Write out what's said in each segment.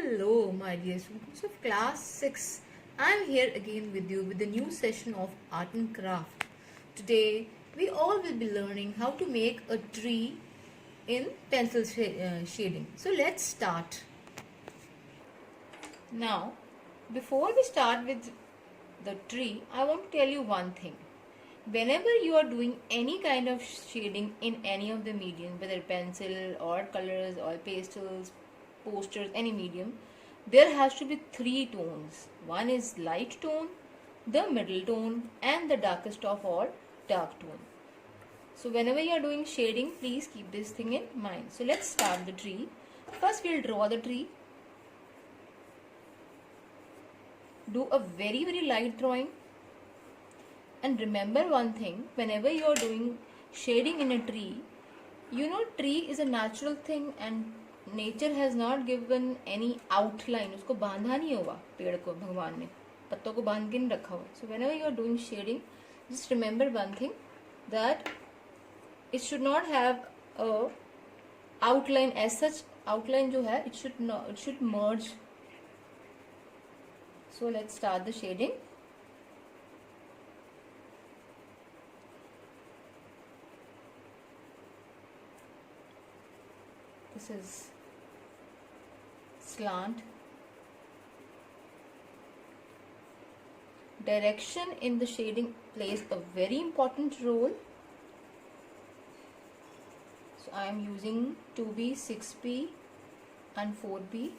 Hello, my dear students of class 6. I am here again with you with a new session of art and craft. Today, we all will be learning how to make a tree in pencil shading. So, let's start. Now, before we start with the tree, I want to tell you one thing. Whenever you are doing any kind of shading in any of the medium, whether pencil or colors or pastels, posters, any medium, there has to be three tones. One is light tone, the middle tone, and the darkest of all, dark tone. So whenever you are doing shading, please keep this thing in mind. So let's start the tree. First we'll draw the tree. Do a very light drawing. And remember one thing, whenever you are doing shading in a tree, you know tree is a natural thing and nature has not given any outline. उसको बांधा नहीं हुआ पेड़ को भगवान ने पत्तों को बांध के नहीं रखा हुआ. So whenever you are doing shading, just remember one thing, that it should not have a outline as such. Outline जो है, it should merge. So let's start the shading. This is slant. Direction in the shading plays a very important role. So I am using 2B, 6B and 4B,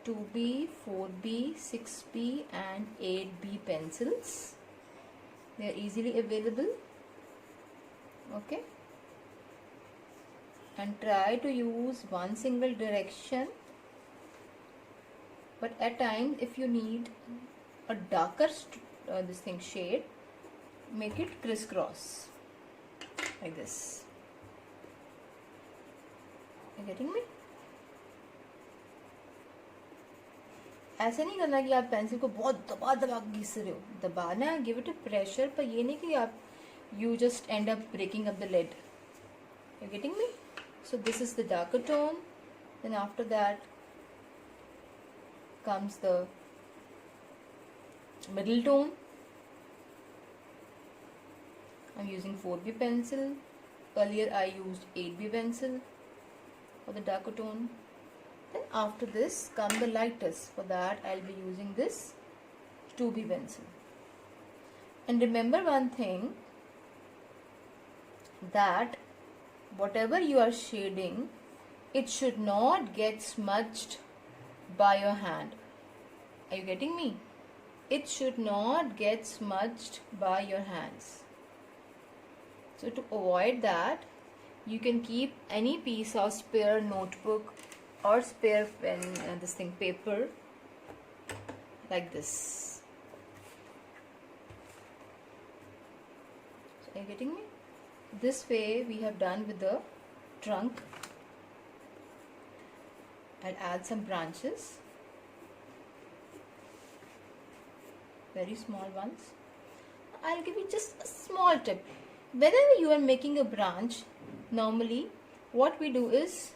2B, 4B, 6B and 8B pencils. They are easily available. Okay. And try to use one single direction, but at times if you need a darker shade, make it crisscross like this. Are you getting me? ऐसा नहीं करना कि आप pencil को बहुत दबा के घिस रहे हो. दबाना है, give it a pressure, पर ये नहीं कि आप you just end up breaking up the lid. Are you getting me? So this is the darker tone. Then after that comes the middle tone. I'm using 4B pencil. Earlier I used 8B pencil for the darker tone. Then after this come the lightest. For that I'll be using this 2B pencil. And remember one thing, that whatever you are shading, it should not get smudged by your hand. Are you getting me? It should not get smudged by your hands. So to avoid that, you can keep any piece of spare notebook or spare pen, paper like this. So are you getting me? This way we have done with the trunk. I'll add some branches, very small ones. I'll give you just a small tip. Whenever you are making a branch, normally what we do is,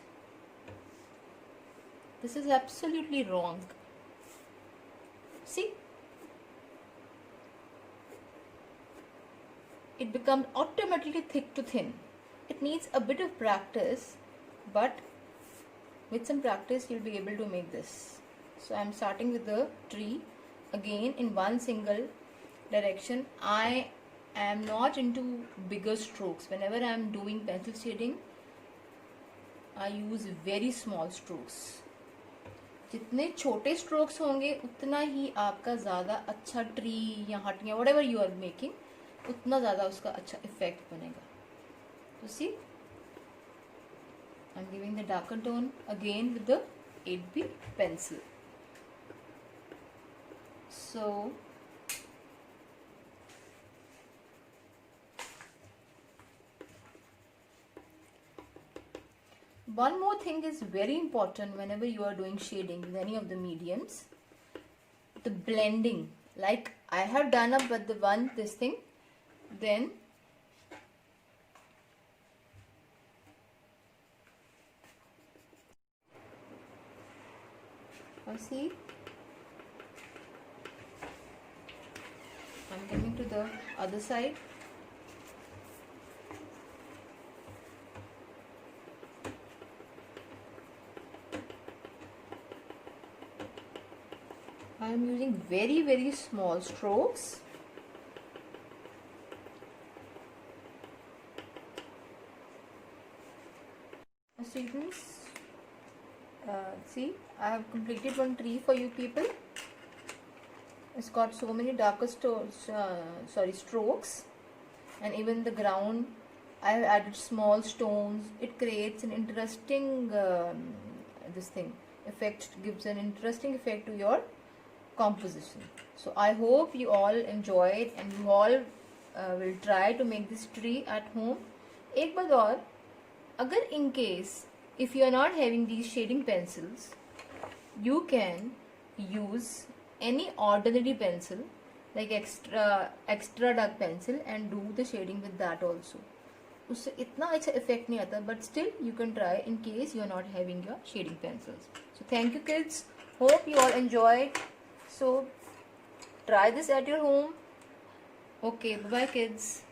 this is absolutely wrong. See? It becomes automatically thick to thin. It needs a bit of practice, but with some practice you'll be able to make this. So I'm starting with the tree again in one single direction. I am not into bigger strokes. Whenever I am doing pencil shading, I use very small strokes. जितने छोटे strokes होंगे उतना ही आपका ज़्यादा अच्छा tree या Hatia whatever you are making, उतना ज़्यादा उसका अच्छा इफेक्ट बनेगा. तो see, I'm giving the darker tone again with the 8B pencil. So one more thing is very important whenever you are doing shading with any of the mediums, the blending. Like I have done up with this thing. Then Now see, I'm coming to the other side. I am using very small strokes. Students, see, I have completed one tree for you people. It's got so many darker strokes, and even the ground I have added small stones. It creates an interesting this thing effect, gives an interesting effect to your composition. So I hope you all enjoyed and you all will try to make this tree at home. एक बात और, अगर in case if you are not having these shading pencils, you can use any ordinary pencil like extra dark pencil and do the shading with that also. उससे इतना अच्छा effect नहीं आता, but still you can try in case you are not having your shading pencils. So thank you kids, hope you all enjoyed. So try this at your home. Okay, bye bye kids.